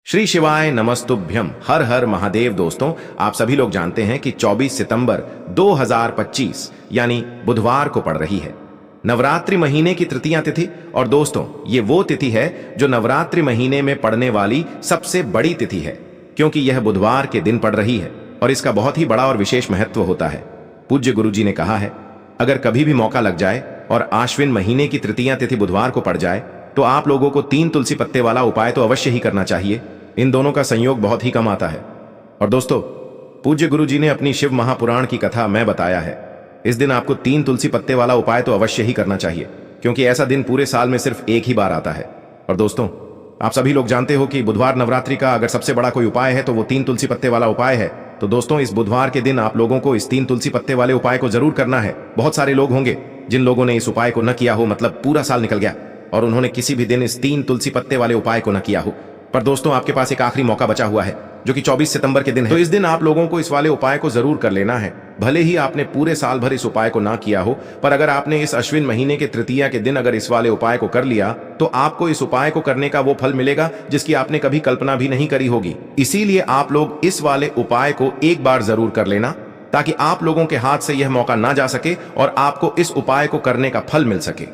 श्री शिवाय नमस्तुभ्यम। हर हर महादेव। दोस्तों, आप सभी लोग जानते हैं कि 24 सितंबर 2025 यानी बुधवार को पड़ रही है नवरात्रि महीने की तृतीया तिथि। और दोस्तों, ये वो तिथि है जो नवरात्रि महीने में पड़ने वाली सबसे बड़ी तिथि है, क्योंकि यह बुधवार के दिन पड़ रही है और इसका बहुत ही बड़ा और विशेष महत्व होता है। पूज्य गुरुजी ने कहा है, अगर कभी भी मौका लग जाए और आश्विन महीने की तृतीया तिथि बुधवार को पड़ जाए तो आप लोगों को 3 तुलसी पत्ते वाला उपाय तो अवश्य ही करना चाहिए। इन दोनों का संयोग बहुत ही कम आता है। और दोस्तों, पूज्य गुरुजी ने अपनी शिव महापुराण की कथा में बताया है, इस दिन आपको 3 तुलसी पत्ते वाला उपाय तो अवश्य ही करना चाहिए, क्योंकि ऐसा दिन पूरे साल में सिर्फ एक ही बार आता है। और दोस्तों, आप सभी लोग जानते हो कि बुधवार नवरात्रि का अगर सबसे बड़ा कोई उपाय है तो वो 3 तुलसी पत्ते वाला उपाय है। तो दोस्तों, इस बुधवार के दिन आप लोगों को इस 3 तुलसी पत्ते वाले उपाय को जरूर करना है। बहुत सारे लोग होंगे जिन लोगों ने इस उपाय को न किया हो, मतलब पूरा साल निकल गया और उन्होंने किसी भी दिन इस 3 तुलसी पत्ते वाले उपाय को न किया हो। पर दोस्तों, आपके पास एक आखिरी मौका बचा हुआ है, जो कि 24 सितंबर के दिन है। तो इस दिन आप लोगों को इस वाले उपाय को जरूर कर लेना है। भले ही आपने पूरे साल भर इस उपाय को ना किया हो, पर अगर आपने इस अश्विन महीने के तृतीया के दिन अगर इस वाले उपाय को कर लिया तो आपको इस उपाय को करने का वो फल मिलेगा जिसकी आपने कभी कल्पना भी नहीं करी होगी। इसीलिए आप लोग इस वाले उपाय को एक बार जरूर कर लेना, ताकि आप लोगों के हाथ से यह मौका ना जा सके और आपको इस उपाय को करने का फल मिल सके।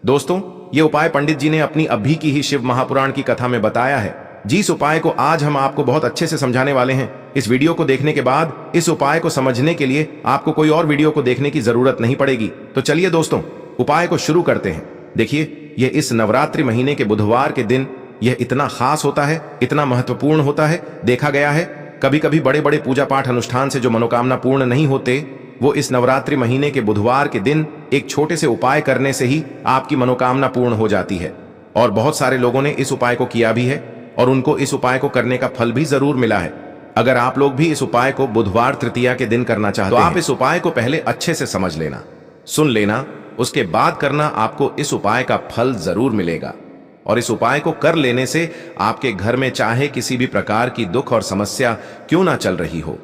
दोस्तों, ये उपाय पंडित जी ने अपनी अभी की ही शिव महापुराण की कथा में बताया है, जिस उपाय को आज हम आपको बहुत अच्छे से समझाने वाले हैं। इस वीडियो को देखने के बाद इस उपाय को समझने के लिए आपको कोई और वीडियो को देखने की जरूरत नहीं पड़ेगी। तो चलिए दोस्तों, उपाय को शुरू करते हैं। देखिए, यह इस नवरात्रि महीने के बुधवार के दिन यह इतना खास होता है, इतना महत्वपूर्ण होता है। देखा गया है, कभी कभी बड़े बड़े पूजा पाठ अनुष्ठान से जो मनोकामना पूर्ण नहीं होते, वो इस नवरात्रि महीने के बुधवार के दिन एक छोटे से उपाय करने से ही आपकी मनोकामना पूर्ण हो जाती है। और बहुत सारे लोगों ने इस उपाय को किया भी है और उनको इस उपाय को करने का फल भी जरूर मिला है। अगर आप लोग भी इस उपाय को बुधवार तृतीया के दिन करना चाहते हैं तो आप इस उपाय को पहले अच्छे से समझ लेना, सुन लेना, उसके बाद करना। आपको इस उपाय का फल जरूर मिलेगा। और इस उपाय को कर लेने से आपके घर में चाहे किसी भी प्रकार की दुख और समस्या क्यों ना चल रही हो,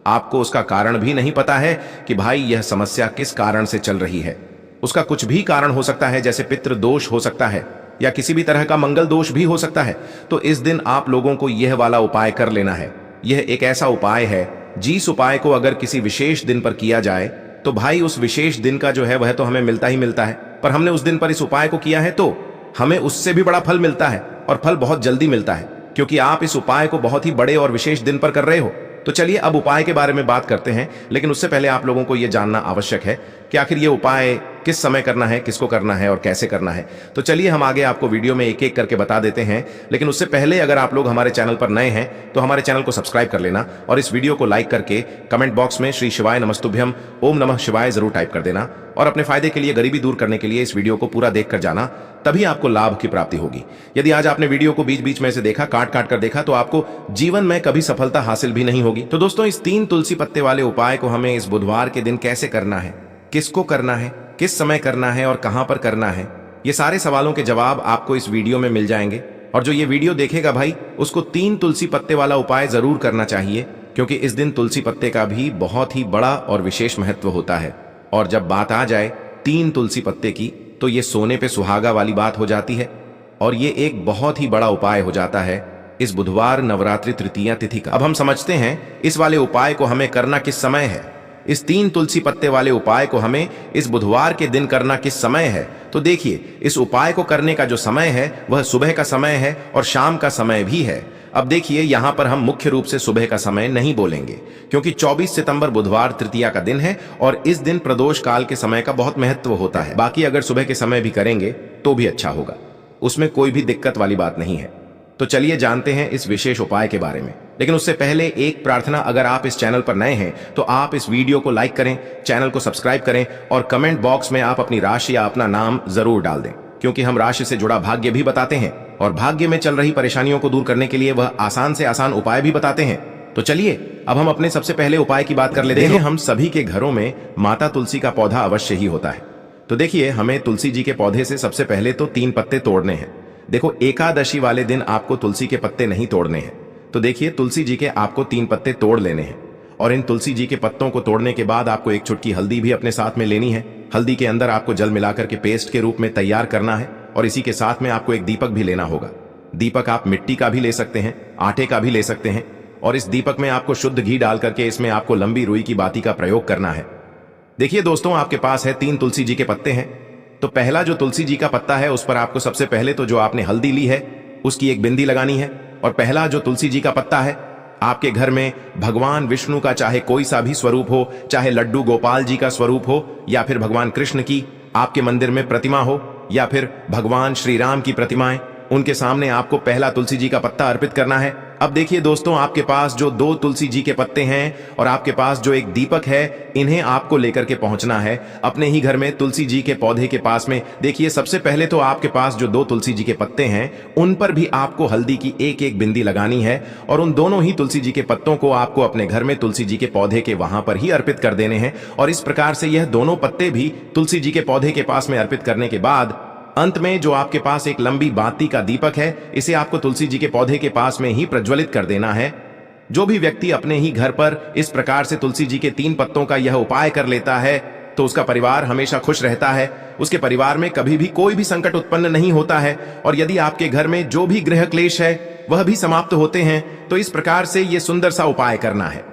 आपको उसका कारण भी नहीं पता है कि भाई यह समस्या किस कारण से चल रही है। उसका कुछ भी कारण हो सकता है, जैसे पितृ दोष हो सकता है या किसी भी तरह का मंगल दोष भी हो सकता है। तो इस दिन आप लोगों को यह वाला उपाय कर लेना है। यह एक ऐसा उपाय है, जिस उपाय को अगर किसी विशेष दिन पर किया जाए तो भाई उस विशेष दिन का जो है वह तो हमें मिलता ही मिलता है, पर हमने उस दिन पर इस उपाय को किया है तो हमें उससे भी बड़ा फल मिलता है, और फल बहुत जल्दी मिलता है, क्योंकि आप इस उपाय को बहुत ही बड़े और विशेष दिन पर कर रहे हो। तो चलिए अब उपाय के बारे में बात करते हैं, लेकिन उससे पहले आप लोगों को यह जानना आवश्यक है कि आखिर यह उपाय किस समय करना है, किसको करना है और कैसे करना है। तो चलिए हम आगे आपको वीडियो में एक एक करके बता देते हैं, लेकिन उससे पहले अगर आप लोग हमारे चैनल पर नए हैं तो हमारे चैनल को सब्सक्राइब कर लेना और इस वीडियो को लाइक करके कमेंट बॉक्स में श्री शिवाय नमस्तुभ्यम ओम नमः शिवाय जरूर टाइप कर देना। और अपने फायदे के लिए, गरीबी दूर करने के लिए इस वीडियो को पूरा देख कर जाना, तभी आपको लाभ की प्राप्ति होगी। यदि आज आपने वीडियो को बीच बीच में से देखा, काट काट कर देखा, तो आपको जीवन में कभी सफलता हासिल भी नहीं होगी। तो दोस्तों, इस 3 तुलसी पत्ते वाले उपाय को हमें इस बुधवार के दिन कैसे करना है, किसको करना है, किस समय करना है और कहां पर करना है, ये सारे सवालों के जवाब आपको इस वीडियो में मिल जाएंगे। और जो ये वीडियो देखेगा भाई, उसको 3 तुलसी पत्ते वाला उपाय जरूर करना चाहिए, क्योंकि इस दिन तुलसी पत्ते का भी बहुत ही बड़ा और विशेष महत्व होता है। और जब बात आ जाए 3 तुलसी पत्ते की, तो ये सोने पे सुहागा वाली बात हो जाती है और ये एक बहुत ही बड़ा उपाय हो जाता है इस बुधवार नवरात्रि तृतीया तिथि का। अब हम समझते हैं इस वाले उपाय को हमें करना किस समय है। इस 3 तुलसी पत्ते वाले उपाय को हमें इस बुधवार के दिन करना किस समय है। तो देखिए, इस उपाय को करने का जो समय है वह सुबह का समय है और शाम का समय भी है। अब देखिए, यहां पर हम मुख्य रूप से सुबह का समय नहीं बोलेंगे, क्योंकि 24 सितंबर बुधवार तृतीया का दिन है और इस दिन प्रदोष काल के समय का बहुत महत्व होता है। बाकी अगर सुबह के समय भी करेंगे तो भी अच्छा होगा, उसमें कोई भी दिक्कत वाली बात नहीं है। तो चलिए जानते हैं इस विशेष उपाय के बारे में। लेकिन उससे पहले एक प्रार्थना, अगर आप इस चैनल पर नए हैं तो आप इस वीडियो को लाइक करें, चैनल को सब्सक्राइब करें और कमेंट बॉक्स में आप अपनी राशि या अपना नाम जरूर डाल दें, क्योंकि हम राशि से जुड़ा भाग्य भी बताते हैं और भाग्य में चल रही परेशानियों को दूर करने के लिए वह आसान से आसान उपाय भी बताते हैं। तो चलिए अब हम अपने सबसे पहले उपाय की बात कर लेते हैं। हम सभी के घरों में माता तुलसी का पौधा अवश्य ही होता है। तो देखिए, हमें तुलसी जी के पौधे से सबसे पहले तो 3 पत्ते तोड़ने हैं। देखो, एकादशी वाले दिन आपको तुलसी के पत्ते नहीं तोड़ने हैं। तो देखिए, तुलसी जी के आपको 3 पत्ते तोड़ लेने हैं और इन तुलसी जी के पत्तों को तोड़ने के बाद आपको एक चुटकी हल्दी भी अपने साथ में लेनी है। हल्दी के अंदर आपको जल मिलाकर के पेस्ट के रूप में तैयार करना है और इसी के साथ में आपको एक दीपक भी लेना होगा। दीपक आप मिट्टी का भी ले सकते हैं, आटे का भी ले सकते हैं, और इस दीपक में आपको शुद्ध घी डाल करके इसमें आपको लंबी रुई की बाती का प्रयोग करना है। देखिए दोस्तों, आपके पास है 3 तुलसी जी के पत्ते हैं। तो पहला जो तुलसी जी का पत्ता है उस पर आपको सबसे पहले तो जो आपने हल्दी ली है उसकी एक बिंदी लगानी है। और पहला जो तुलसी जी का पत्ता है, आपके घर में भगवान विष्णु का चाहे कोई सा भी स्वरूप हो, चाहे लड्डू गोपाल जी का स्वरूप हो, या फिर भगवान कृष्ण की आपके मंदिर में प्रतिमा हो, या फिर भगवान श्री राम की प्रतिमाएं, उनके सामने आपको पहला तुलसी जी का पत्ता अर्पित करना है। अब देखिए दोस्तों, आपके पास जो 2 तुलसी जी के पत्ते हैं और आपके पास जो एक दीपक है, इन्हें आपको लेकर के पहुंचना है अपने ही घर में तुलसी जी के पौधे के पास में। देखिए, सबसे पहले तो आपके पास जो 2 तुलसी जी के पत्ते हैं उन पर भी आपको हल्दी की एक बिंदी लगानी है, और उन दोनों ही तुलसी जी के पत्तों को आपको अपने घर में तुलसी जी के पौधे के वहां पर ही अर्पित कर देने हैं। और इस प्रकार से यह दोनों पत्ते भी तुलसी जी के पौधे के पास में अर्पित करने के बाद अंत में जो आपके पास एक लंबी बाती का दीपक है, इसे आपको तुलसी जी के पौधे के पास में ही प्रज्वलित कर देना है। जो भी व्यक्ति अपने ही घर पर इस प्रकार से तुलसी जी के 3 पत्तों का यह उपाय कर लेता है तो उसका परिवार हमेशा खुश रहता है, उसके परिवार में कभी भी कोई भी संकट उत्पन्न नहीं होता है, और यदि आपके घर में जो भी गृह क्लेश है वह भी समाप्त होते हैं। तो इस प्रकार से यह सुंदर सा उपाय करना है।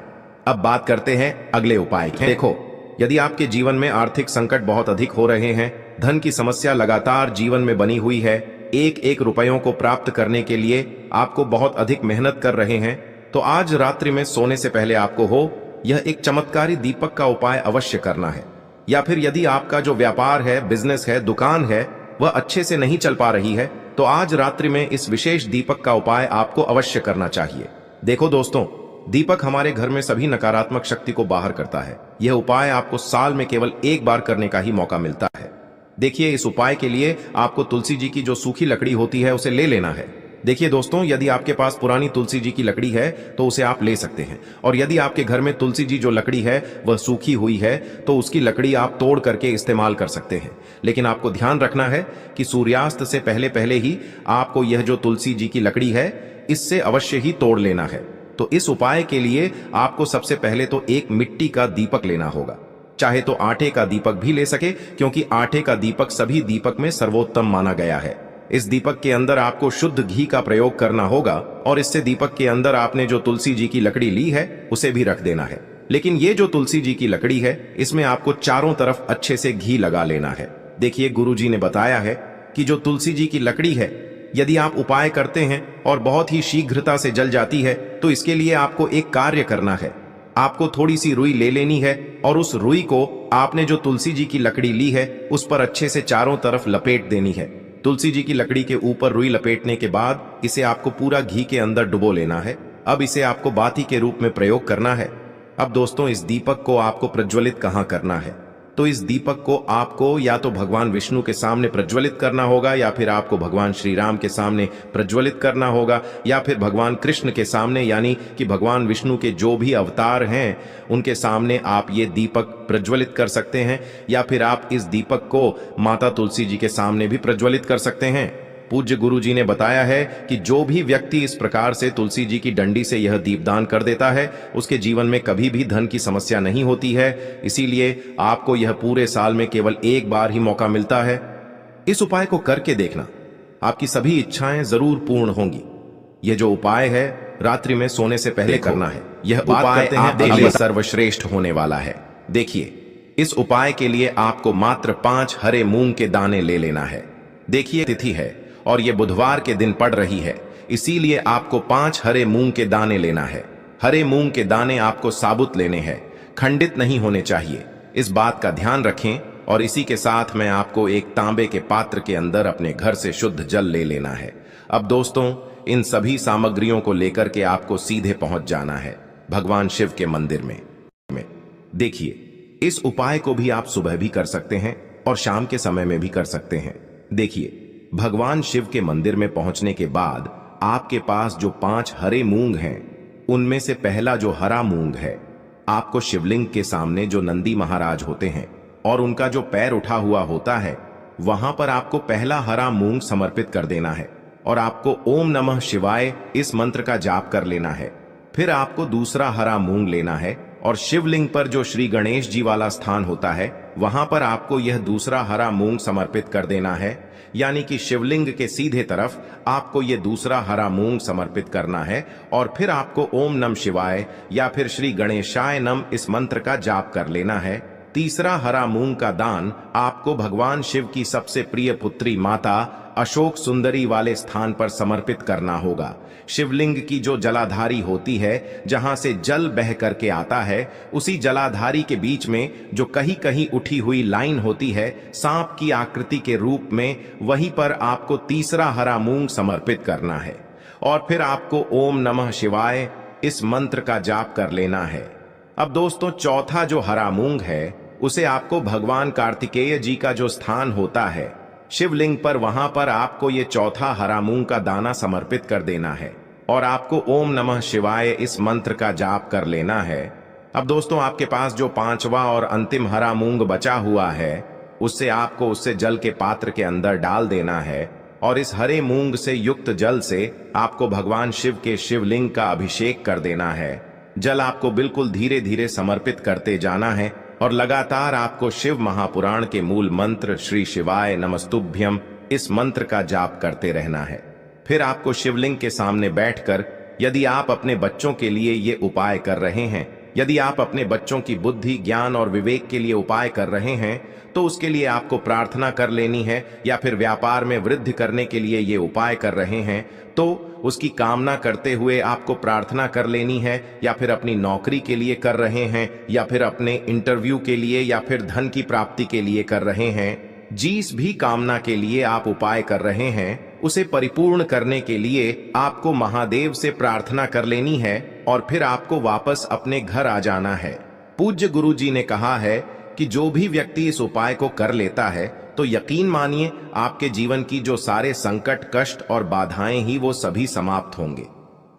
अब बात करते हैं अगले उपाय की। देखो, यदि आपके जीवन में आर्थिक संकट बहुत अधिक हो रहे हैं, धन की समस्या लगातार जीवन में बनी हुई है, एक रुपयों को प्राप्त करने के लिए आपको बहुत अधिक मेहनत कर रहे हैं, तो आज रात्रि में सोने से पहले आपको हो यह एक चमत्कारी दीपक का उपाय अवश्य करना है। या फिर यदि आपका जो व्यापार है, बिजनेस है, दुकान है, वह अच्छे से नहीं चल पा रही है, तो आज रात्रि में इस विशेष दीपक का उपाय आपको अवश्य करना चाहिए। देखो दोस्तों, दीपक हमारे घर में सभी नकारात्मक शक्ति को बाहर करता है। यह उपाय आपको साल में केवल एक बार करने का ही मौका मिलता है। देखिए, इस उपाय के लिए आपको तुलसी जी की जो सूखी लकड़ी होती है उसे ले लेना है। देखिए दोस्तों, यदि आपके पास पुरानी तुलसी जी की लकड़ी है तो उसे आप ले सकते हैं, और यदि आपके घर में तुलसी जी जो लकड़ी है वह सूखी हुई है तो उसकी लकड़ी आप तोड़ करके इस्तेमाल कर सकते हैं। लेकिन आपको ध्यान रखना है कि सूर्यास्त से पहले पहले ही आपको यह जो तुलसी जी की लकड़ी है इससे अवश्य ही तोड़ लेना है। तो इस उपाय के लिए आपको सबसे पहले तो एक मिट्टी का दीपक लेना होगा, चाहे तो आटे का दीपक भी ले सके, क्योंकि आटे का दीपक सभी दीपक में सर्वोत्तम माना गया है। इस दीपक के अंदर आपको शुद्ध घी का प्रयोग करना होगा, और इससे दीपक के अंदर आपने जो तुलसी जी की लकड़ी ली है उसे भी रख देना है। लेकिन ये जो तुलसी जी की लकड़ी है इसमें आपको चारों तरफ अच्छे से घी लगा लेना है। देखिए, गुरु जी ने बताया है कि जो तुलसी जी की लकड़ी है, यदि आप उपाय करते हैं और बहुत ही शीघ्रता से जल जाती है, तो इसके लिए आपको एक कार्य करना है। आपको थोड़ी सी रुई ले लेनी है, और उस रुई को आपने जो तुलसी जी की लकड़ी ली है उस पर अच्छे से चारों तरफ लपेट देनी है। तुलसी जी की लकड़ी के ऊपर रुई लपेटने के बाद इसे आपको पूरा घी के अंदर डुबो लेना है। अब इसे आपको बाती के रूप में प्रयोग करना है। अब दोस्तों, इस दीपक को आपको प्रज्वलित कहाँ करना है? तो इस दीपक को आपको या तो भगवान विष्णु के सामने प्रज्वलित करना होगा, या फिर आपको भगवान श्री राम के सामने प्रज्वलित करना होगा, या फिर भगवान कृष्ण के सामने, यानी कि भगवान विष्णु के जो भी अवतार हैं उनके सामने आप ये दीपक प्रज्वलित कर सकते हैं। या फिर आप इस दीपक को माता तुलसी जी के सामने भी प्रज्वलित कर सकते हैं। पूज्य गुरु जी ने बताया है कि जो भी व्यक्ति इस प्रकार से तुलसी जी की डंडी से यह दीपदान कर देता है उसके जीवन में कभी भी धन की समस्या नहीं होती है। इसीलिए आपको यह पूरे साल में केवल एक बार ही मौका मिलता है। इस उपाय को करके देखना, आपकी सभी इच्छाएं जरूर पूर्ण होंगी। यह जो उपाय है रात्रि में सोने से पहले करना है। यह उपाय आपके लिए सर्वश्रेष्ठ होने वाला है। देखिए, इस उपाय के लिए आपको मात्र 5 हरे मूंग के दाने ले लेना है। देखिए, तिथि है और ये बुधवार के दिन पड़ रही है, इसीलिए आपको 5 हरे मूंग के दाने लेना है। हरे मूंग के दाने आपको साबुत लेने हैं, खंडित नहीं होने चाहिए। इस बात का ध्यान रखें। और इसी के साथ में आपको एक तांबे के पात्र के अंदर अपने घर से शुद्ध जल ले लेना है। अब दोस्तों, इन सभी सामग्रियों को लेकर के आपको सीधे पहुंच जाना है भगवान शिव के मंदिर में। देखिए, इस उपाय को भी आप सुबह भी कर सकते हैं और शाम के समय में भी कर सकते हैं। देखिए, भगवान शिव के मंदिर में पहुंचने के बाद आपके पास जो 5 हरे मूंग हैं, उनमें से पहला जो हरा मूंग है, आपको शिवलिंग के सामने जो नंदी महाराज होते हैं और उनका जो पैर उठा हुआ होता है, वहां पर आपको पहला हरा मूंग समर्पित कर देना है और आपको ओम नमः शिवाय इस मंत्र का जाप कर लेना है। फिर आपको दूसरा हरा मूंग लेना है और शिवलिंग पर जो श्री गणेश जी वाला स्थान होता है वहां पर आपको यह दूसरा हरा मूंग समर्पित कर देना है, यानी कि शिवलिंग के सीधे तरफ आपको यह दूसरा हरा मूंग समर्पित करना है। और फिर आपको ओम नमः शिवाय या फिर श्री गणेशाय नम इस मंत्र का जाप कर लेना है। तीसरा हरा मूंग का दान आपको भगवान शिव की सबसे प्रिय पुत्री माता अशोक सुंदरी वाले स्थान पर समर्पित करना होगा। शिवलिंग की जो जलाधारी होती है, जहां से जल बह करके आता है, उसी जलाधारी के बीच में जो कहीं कहीं उठी हुई लाइन होती है सांप की आकृति के रूप में, वहीं पर आपको तीसरा हरा मूंग समर्पित करना है। और फिर आपको ओम नमः शिवाय इस मंत्र का जाप कर लेना है। अब दोस्तों, चौथा जो हरा मूंग है उसे आपको भगवान कार्तिकेय जी का जो स्थान होता है शिवलिंग पर, वहां पर आपको ये चौथा हरा मूंग का दाना समर्पित कर देना है और आपको ओम नमः शिवाय इस मंत्र का जाप कर लेना है। अब दोस्तों, आपके पास जो पांचवा और अंतिम हरा मूंग बचा हुआ है उससे जल के पात्र के अंदर डाल देना है और इस हरे मूंग से युक्त जल से आपको भगवान शिव के शिवलिंग का अभिषेक कर देना है। जल आपको बिल्कुल धीरे धीरे समर्पित करते जाना है और लगातार आपको शिव महापुराण के मूल मंत्र श्री शिवाय नमस्तुभ्यम इस मंत्र का जाप करते रहना है। फिर आपको शिवलिंग के सामने बैठकर, यदि आप अपने बच्चों के लिए ये उपाय कर रहे हैं, यदि आप अपने बच्चों की बुद्धि, ज्ञान और विवेक के लिए उपाय कर रहे हैं, तो उसके लिए आपको प्रार्थना कर लेनी है, या फिर व्यापार में वृद्धि करने के लिए ये उपाय कर रहे हैं तो उसकी कामना करते हुए आपको प्रार्थना कर लेनी है, या फिर अपनी नौकरी के लिए कर रहे हैं, या फिर अपने इंटरव्यू के लिए, या फिर धन की प्राप्ति के लिए कर रहे हैं। जिस भी कामना के लिए आप उपाय कर रहे हैं उसे परिपूर्ण करने के लिए आपको महादेव से प्रार्थना कर लेनी है और फिर आपको वापस अपने घर आ जाना है। पूज्य गुरु जी ने कहा है कि जो भी व्यक्ति इस उपाय को कर लेता है तो यकीन मानिए आपके जीवन की जो सारे संकट, कष्ट और बाधाएं ही वो सभी समाप्त होंगे।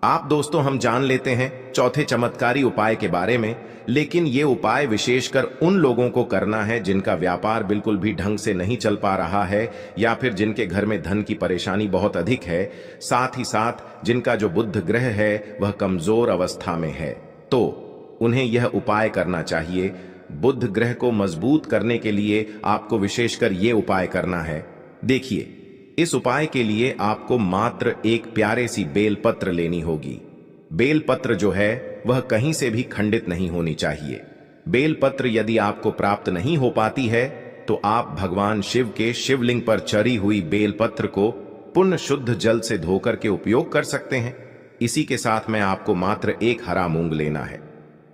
आप दोस्तों, हम जान लेते हैं चौथे चमत्कारी उपाय के बारे में, लेकिन ये उपाय विशेषकर उन लोगों को करना है जिनका व्यापार बिल्कुल भी ढंग से नहीं चल पा रहा है, या फिर जिनके घर में धन की परेशानी बहुत अधिक है, साथ ही साथ जिनका जो बुध ग्रह है वह कमजोर अवस्था में है, तो उन्हें यह उपाय करना चाहिए। बुध ग्रह को मजबूत करने के लिए आपको विशेषकर ये उपाय करना है। देखिए, इस उपाय के लिए आपको मात्र एक प्यारे सी बेलपत्र लेनी होगी। बेलपत्र जो है वह कहीं से भी खंडित नहीं होनी चाहिए। बेलपत्र यदि आपको प्राप्त नहीं हो पाती है तो आप भगवान शिव के शिवलिंग पर चढ़ी हुई बेलपत्र को पुण्य शुद्ध जल से धोकर के उपयोग कर सकते हैं। इसी के साथ में आपको मात्र एक हरा मूंग लेना है।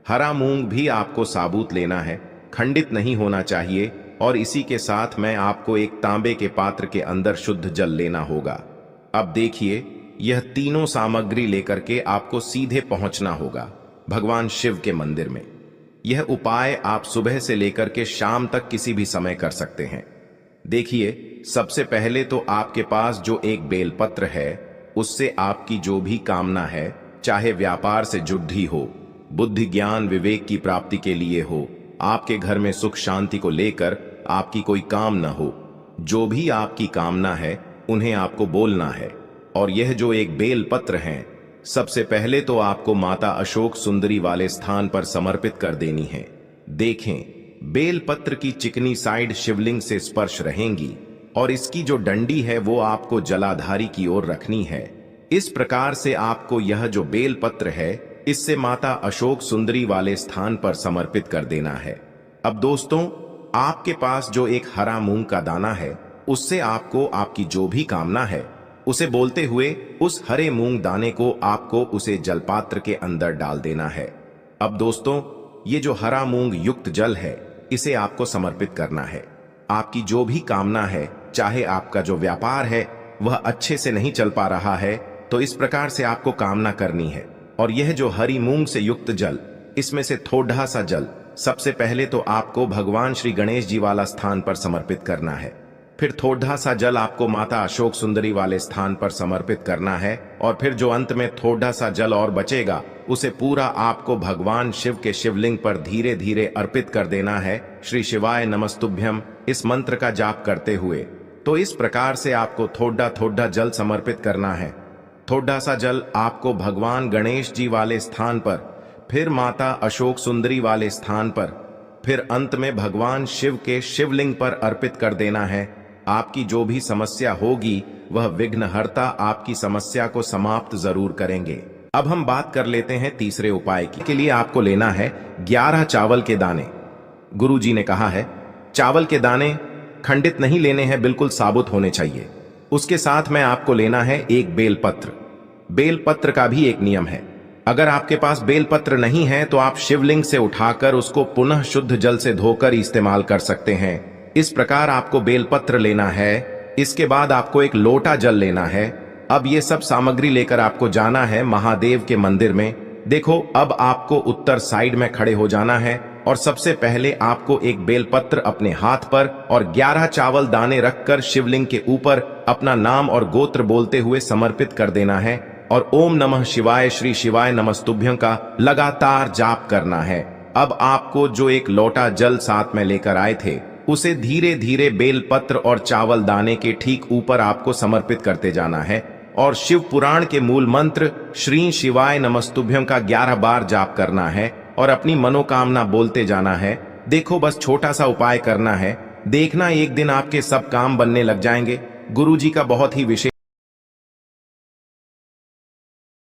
हरा मूंग भी आपको साबुत लेना है, खंडित नहीं होना चाहिए। और इसी के साथ में आपको एक तांबे के पात्र के अंदर शुद्ध जल लेना होगा। अब देखिए, यह तीनों सामग्री लेकर के आपको सीधे पहुंचना होगा भगवान शिव के मंदिर में। यह उपाय आप सुबह से लेकर के शाम तक किसी भी समय कर सकते हैं। देखिए, सबसे पहले तो आपके पास जो एक बेलपत्र है उससे आपकी जो भी कामना है, चाहे व्यापार से जुड़ी हो, बुद्धि ज्ञान विवेक की प्राप्ति के लिए हो, आपके घर में सुख शांति को लेकर आपकी कोई काम न हो, जो भी आपकी कामना है उन्हें आपको बोलना है। और यह जो एक बेल पत्र है, सबसे पहले तो आपको माता अशोक सुंदरी वाले स्थान पर समर्पित कर देनी है। देखें, बेल पत्र की चिकनी साइड शिवलिंग से स्पर्श रहेंगी और इसकी जो डंडी है वो आपको जलाधारी की ओर रखनी है। इस प्रकार से आपको यह जो बेल पत्र है इससे माता अशोक सुंदरी वाले स्थान पर समर्पित कर देना है। अब दोस्तों, आपके पास जो एक हरा मूंग का दाना है उससे आपको आपकी जो भी कामना है उसे बोलते हुए उस हरे मूंग दाने को आपको उसे जलपात्र के अंदर डाल देना है। अब दोस्तों, ये जो हरा मूंग युक्त जल है इसे आपको समर्पित करना है। आपकी जो भी कामना है, चाहे आपका जो व्यापार है वह अच्छे से नहीं चल पा रहा है, तो इस प्रकार से आपको कामना करनी है। और यह जो हरी मूंग से युक्त जल, इसमें से थोड़ा सा जल सबसे पहले तो आपको भगवान श्री गणेश जी वाला स्थान पर समर्पित करना है। फिर थोड़ा सा जल आपको माता अशोक सुंदरी वाले स्थान पर समर्पित करना है। और फिर जो अंत में थोड़ा सा जल और बचेगा उसे पूरा आपको भगवान शिव के शिवलिंग पर धीरे धीरे अर्पित कर देना है, श्री शिवाय नमस्तुभ्यम इस मंत्र का जाप करते हुए। तो इस प्रकार से आपको थोड़ा थोड़ा जल समर्पित करना है। थोड़ा सा जल आपको भगवान गणेश जी वाले स्थान पर, फिर माता अशोक सुंदरी वाले स्थान पर, फिर अंत में भगवान शिव के शिवलिंग पर अर्पित कर देना है। आपकी जो भी समस्या होगी वह विघ्नहर्ता आपकी समस्या को समाप्त जरूर करेंगे। अब हम बात कर लेते हैं तीसरे उपाय की। के लिए आपको लेना है 11 चावल के दाने। गुरु जी ने कहा है चावल के दाने खंडित नहीं लेने हैं, बिल्कुल साबुत होने चाहिए। उसके साथ में आपको लेना है एक बेलपत्र। बेलपत्र का भी एक नियम है, अगर आपके पास बेलपत्र नहीं है तो आप शिवलिंग से उठाकर उसको पुनः शुद्ध जल से धोकर इस्तेमाल कर सकते हैं। इस प्रकार आपको बेलपत्र लेना है। इसके बाद आपको एक लोटा जल लेना है। अब ये सब सामग्री लेकर आपको जाना है महादेव के मंदिर में। देखो, अब आपको उत्तर साइड में खड़े हो जाना है और सबसे पहले आपको एक बेलपत्र अपने हाथ पर और 11 चावल दाने रखकर शिवलिंग के ऊपर अपना नाम और गोत्र बोलते हुए समर्पित कर देना है और ओम नमः शिवाय श्री शिवाय नमस्तुभ्यं का लगातार जाप करना है। अब आपको जो एक लोटा जल साथ में लेकर आए थे उसे धीरे धीरे बेलपत्र और चावल दाने के ठीक ऊपर आपको समर्पित करते जाना है और शिव पुराण के मूल मंत्र श्री शिवाय नमस्तुभ्यं का 11 बार जाप करना है और अपनी मनोकामना बोलते जाना है। देखो, बस छोटा सा उपाय करना है, देखना एक दिन आपके सब काम बनने लग जाएंगे। गुरु जी का बहुत ही विशेष